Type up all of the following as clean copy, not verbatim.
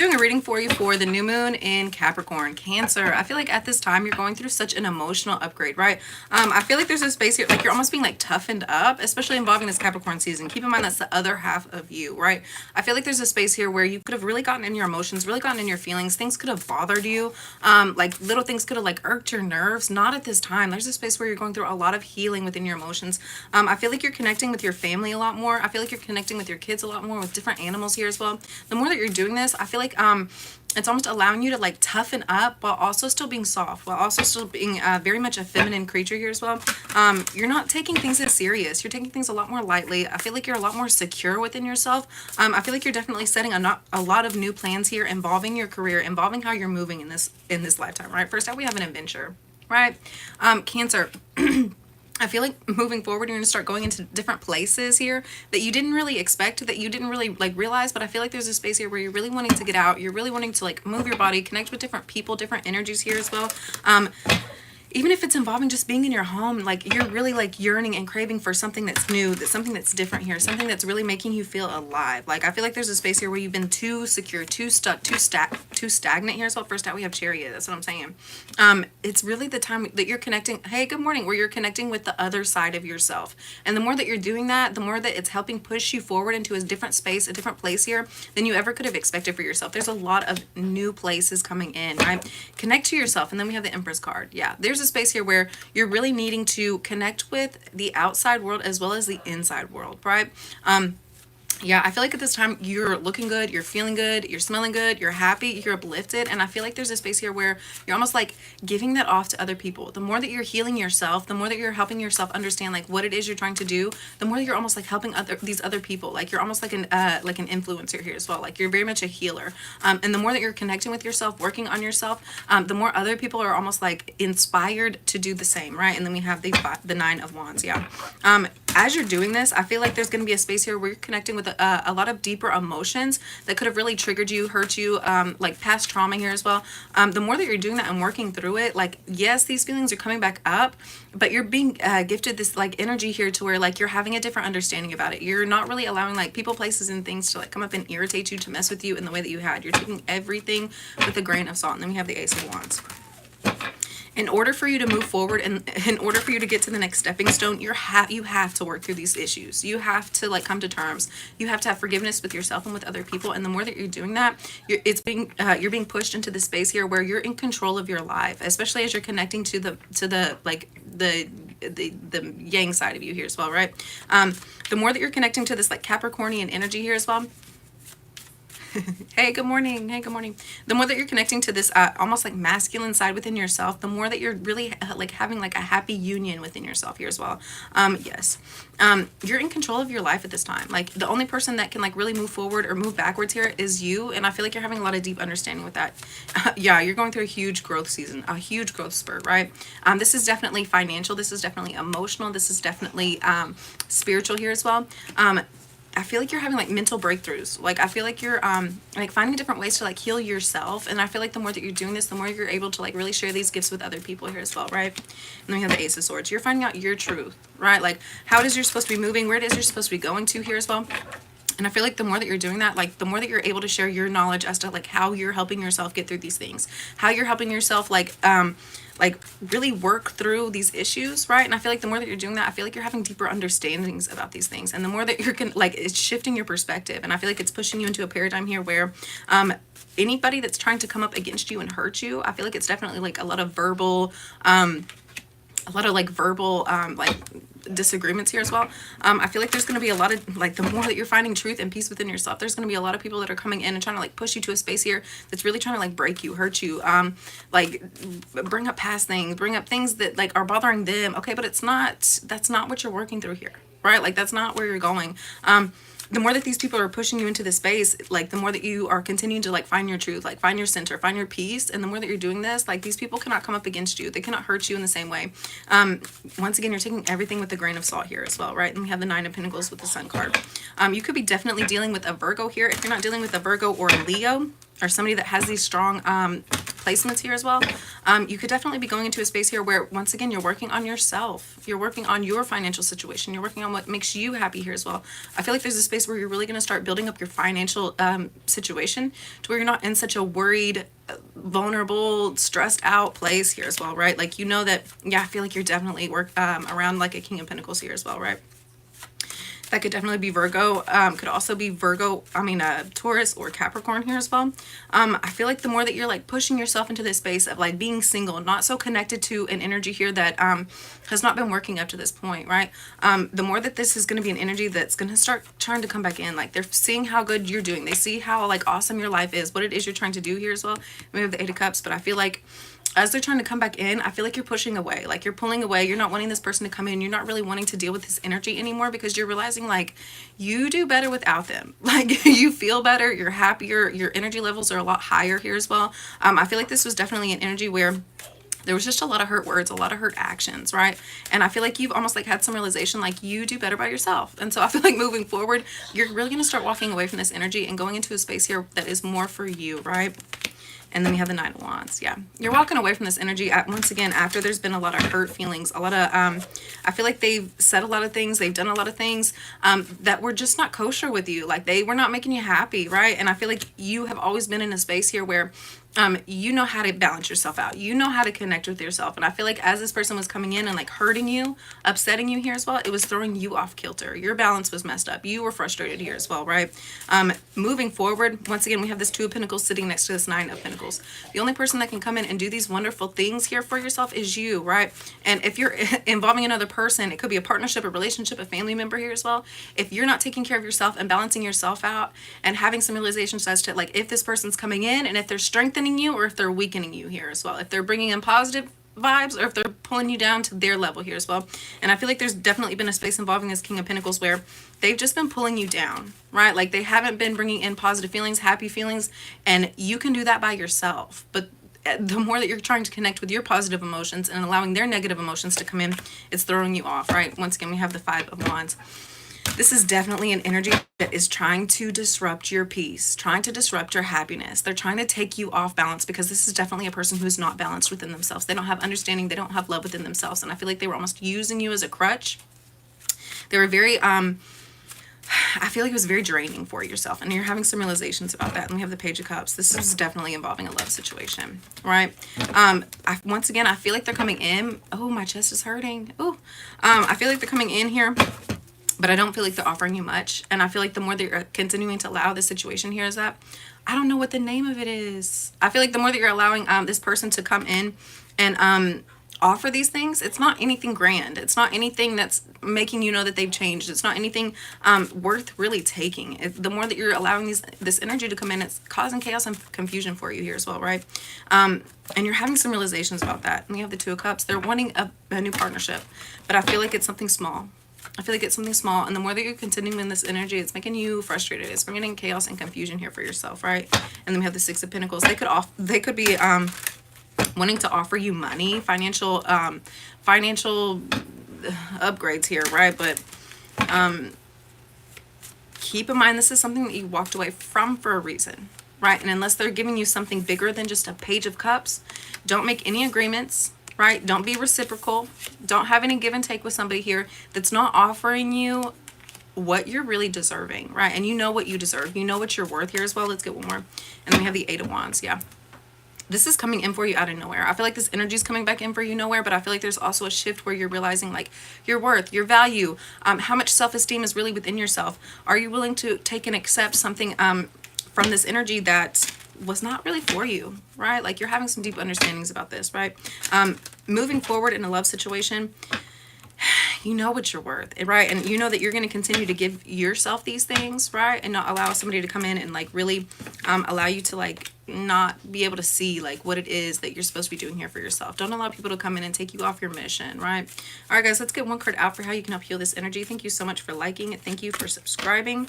Doing a reading for you for the new moon in Capricorn. Cancer, I feel like at this time you're going through such an emotional upgrade, right? I feel like there's a space here, like you're almost being like toughened up, especially involving this Capricorn season. Keep in mind that's the other half of you, right? I feel like there's a space here where you could have really gotten in your emotions, really gotten in your feelings. Things could have bothered you. Like little things could have like irked your nerves. Not at this time. There's a space where you're going through a lot of healing within your emotions. I feel like you're connecting with your family a lot more. I feel like you're connecting with your kids a lot more, with different animals here as well. The more that you're doing this, I feel like it's almost allowing you to like toughen up while also still being soft, while also still being very much a feminine creature here as well. You're not taking things as serious. You're taking things a lot more lightly. I feel like you're a lot more secure within yourself. I feel like you're definitely setting a lot of new plans here involving your career, involving how you're moving in this lifetime, right? First out, we have an adventure, right? Cancer. I feel like moving forward, you're going to start going into different places here that you didn't really expect, that you didn't really like realize. But I feel like there's a space here where you're really wanting to get out. You're really wanting to like move your body, connect with different people, different energies here as well. Even if it's involving just being in your home, like you're really like yearning and craving for something that's new, that's something that's different here, something that's really making you feel alive. Like I feel like there's a space here where you've been too secure, too stuck, too stagnant here. So first out we have Chariot. That's what I'm saying. It's really the time that you're connecting. Hey, good morning. Where you're connecting with the other side of yourself, and the more that you're doing that, the more that it's helping push you forward into a different space, a different place here than you ever could have expected for yourself. There's a lot of new places coming in. Right? Connect to yourself, and then we have the Empress card. Yeah, there's a space here where you're really needing to connect with the outside world as well as the inside world, right? Yeah, I feel like at this time you're looking good, you're feeling good, you're smelling good, you're happy, you're uplifted. And I feel like there's a space here where you're almost like giving that off to other people. The more that you're healing yourself, the more that you're helping yourself understand like what it is you're trying to do, the more that you're almost like helping these other people. Like you're almost like an influencer here as well. Like you're very much a healer. And the more that you're connecting with yourself, working on yourself, the more other people are almost like inspired to do the same, right? And then we have the Nine of Wands, yeah. As you're doing this, I feel like there's going to be a space here where you're connecting with a lot of deeper emotions that could have really triggered you, hurt you, like past trauma here as well. The more that you're doing that and working through it, like, yes, these feelings are coming back up, but you're being gifted this like energy here to where like you're having a different understanding about it. You're not really allowing like people, places, and things to like come up and irritate you, to mess with you in the way that you had. You're taking everything with a grain of salt. And then we have the Ace of Wands. In order for you to move forward and in order for you to get to the next stepping stone, you have to work through these issues. You have to like come to terms. You have to have forgiveness with yourself and with other people. And the more that you're doing that, you're being pushed into the space here where you're in control of your life, especially as you're connecting to the yang side of you here as well, right? The more that you're connecting to this like Capricornian energy here as well. Hey, good morning. Hey, good morning. The more that you're connecting to this almost like masculine side within yourself, the more that you're really like having like a happy union within yourself here as well. Yes. You're in control of your life at this time. Like the only person that can like really move forward or move backwards here is you. And I feel like you're having a lot of deep understanding with that. Yeah, you're going through a huge growth season, a huge growth spurt, right? This is definitely financial. This is definitely emotional. This is definitely spiritual here as well. I feel like you're having like mental breakthroughs. Like I feel like you're like finding different ways to like heal yourself. And I feel like the more that you're doing this, the more you're able to like really share these gifts with other people here as well, right? And then we have the Ace of Swords. You're finding out your truth, right? Like how it is you're supposed to be moving, where it is you're supposed to be going to here as well. And I feel like the more that you're doing that, like the more that you're able to share your knowledge as to like how you're helping yourself get through these things, how you're helping yourself like really work through these issues, right? And I feel like the more that you're doing that, I feel like you're having deeper understandings about these things. And the more that you're like it's shifting your perspective. And I feel like it's pushing you into a paradigm here where anybody that's trying to come up against you and hurt you, I feel like it's definitely like a lot of verbal like disagreements here as well. I feel like there's going to be a lot of like the more that you're finding truth and peace within yourself, there's going to be a lot of people that are coming in and trying to like push you to a space here that's really trying to like break you, hurt you, like bring up past things, bring up things that like are bothering them. Okay, but that's not what you're working through here, right? Like that's not where you're going. The more that these people are pushing you into this space, like the more that you are continuing to like find your truth, like find your center, find your peace. And the more that you're doing this, like these people cannot come up against you. They cannot hurt you in the same way. Once again, you're taking everything with a grain of salt here as well, right? And we have the Nine of Pentacles with the Sun card. You could be definitely dealing with a Virgo here. If you're not dealing with a Virgo or a Leo or somebody that has these strong placements here as well. You could definitely be going into a space here where, once again, you're working on yourself. You're working on your financial situation. You're working on what makes you happy here as well. I feel like there's a space where you're really going to start building up your financial situation to where you're not in such a worried, vulnerable, stressed out place here as well, right? Like, you know that, yeah, I feel like you're definitely around like a King of Pentacles here as well, right? That could definitely be Virgo. Could also be Taurus or Capricorn here as well. I feel like the more that you're like pushing yourself into this space of like being single, not so connected to an energy here that has not been working up to this point, right? The more that this is going to be an energy that's going to start trying to come back in. Like, they're seeing how good you're doing. They see how like awesome your life is, what it is you're trying to do here as well. We have the Eight of Cups, but I feel like as they're trying to come back in, I feel like you're pushing away, like you're pulling away. You're not wanting this person to come in. You're not really wanting to deal with this energy anymore because you're realizing like you do better without them. Like, you feel better, you're happier, your energy levels are a lot higher here as well. I feel like this was definitely an energy where there was just a lot of hurt words, a lot of hurt actions, right? And I feel like you've almost like had some realization, like you do better by yourself. And so I feel like moving forward, you're really going to start walking away from this energy and going into a space here that is more for you, right? And then we have the Nine of Wands. Yeah, you're walking away from this energy once again after there's been a lot of hurt feelings, a lot of I feel like they've said a lot of things, they've done a lot of things that were just not kosher with you. Like, they were not making you happy, right? And I feel like you have always been in a space here where you know how to balance yourself out. You know how to connect with yourself. And I feel like as this person was coming in and like hurting you, upsetting you here as well, it was throwing you off kilter. Your balance was messed up. You were frustrated here as well, right? Moving forward, once again, we have this Two of Pentacles sitting next to this Nine of Pentacles. The only person that can come in and do these wonderful things here for yourself is you, right? And if you're involving another person, it could be a partnership, a relationship, a family member here as well. If you're not taking care of yourself and balancing yourself out and having some realizations as to like if this person's coming in and if they're strengthening you or if they're weakening you here as well, if they're bringing in positive vibes or if they're pulling you down to their level here as well. And I feel like there's definitely been a space involving this King of Pentacles where they've just been pulling you down, right? Like, they haven't been bringing in positive feelings, happy feelings, and you can do that by yourself. But the more that you're trying to connect with your positive emotions and allowing their negative emotions to come in, it's throwing you off, right? Once again, we have the Five of Wands. This is definitely an energy that is trying to disrupt your peace, trying to disrupt your happiness. They're trying to take you off balance because this is definitely a person who's not balanced within themselves. They don't have understanding. They don't have love within themselves. And I feel like they were almost using you as a crutch. They were very, I feel like it was very draining for yourself. And you're having some realizations about that. And we have the Page of Cups. This is definitely involving a love situation, right? Once again, I feel like they're coming in. Oh, my chest is hurting. Oh, I feel like they're coming in here, but I don't feel like they're offering you much. And I feel like the more that you're continuing to allow this situation here is that, I don't know what the name of it is. I feel like the more that you're allowing this person to come in and offer these things, it's not anything grand. It's not anything that's making you know that they've changed. It's not anything worth really taking. The more that you're allowing this energy to come in, it's causing chaos and confusion for you here as well, right? And you're having some realizations about that. And we have the Two of Cups. They're wanting a new partnership, but I feel like it's something small. I feel like it's something small, and the more that you're continuing in this energy, it's making you frustrated. It's bringing in chaos and confusion here for yourself, right? And then we have the Six of Pentacles. They could be wanting to offer you money, financial upgrades here, right? But keep in mind, this is something that you walked away from for a reason, right? And unless they're giving you something bigger than just a Page of Cups, don't make any agreements. Right? Don't be reciprocal. Don't have any give and take with somebody here that's not offering you what you're really deserving, right? And you know what you deserve. You know what you're worth here as well. Let's get one more. And then we have the Eight of Wands. Yeah. This is coming in for you out of nowhere. I feel like this energy is coming back in for you nowhere, but I feel like there's also a shift where you're realizing like your worth, your value, how much self-esteem is really within yourself. Are you willing to take and accept something from this energy that was not really for you, right? Like, you're having some deep understandings about this, right? Moving forward in a love situation, you know what you're worth, right? And you know that you're going to continue to give yourself these things, right? And not allow somebody to come in and like really allow you to like not be able to see like what it is that you're supposed to be doing here for yourself. Don't allow people to come in and take you off your mission, right? All right, guys, let's get one card out for how you can help heal this energy. Thank you so much for liking it. Thank you for subscribing.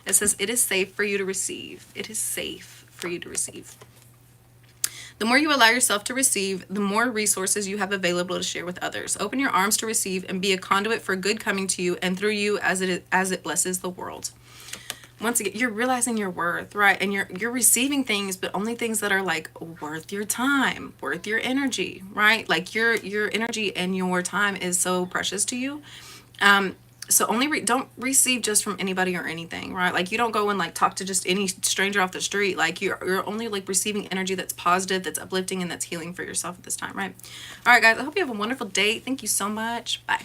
It says, it is safe for you to receive. It is safe for you to receive. The more you allow yourself to receive, the more resources you have available to share with others. Open your arms to receive and be a conduit for good coming to you and through you as it blesses the world. once again, you're realizing your worth, right? And you're receiving things, but only things that are like worth your time, worth your energy, right? Like your energy and your time is so precious to you. Um, so only don't receive just from anybody or anything, right? Like you don't go and like talk to just any stranger off the street. Like you're only like receiving energy that's positive, that's uplifting, and that's healing for yourself at this time, right? All right, guys. I hope you have a wonderful day. Thank you so much. Bye.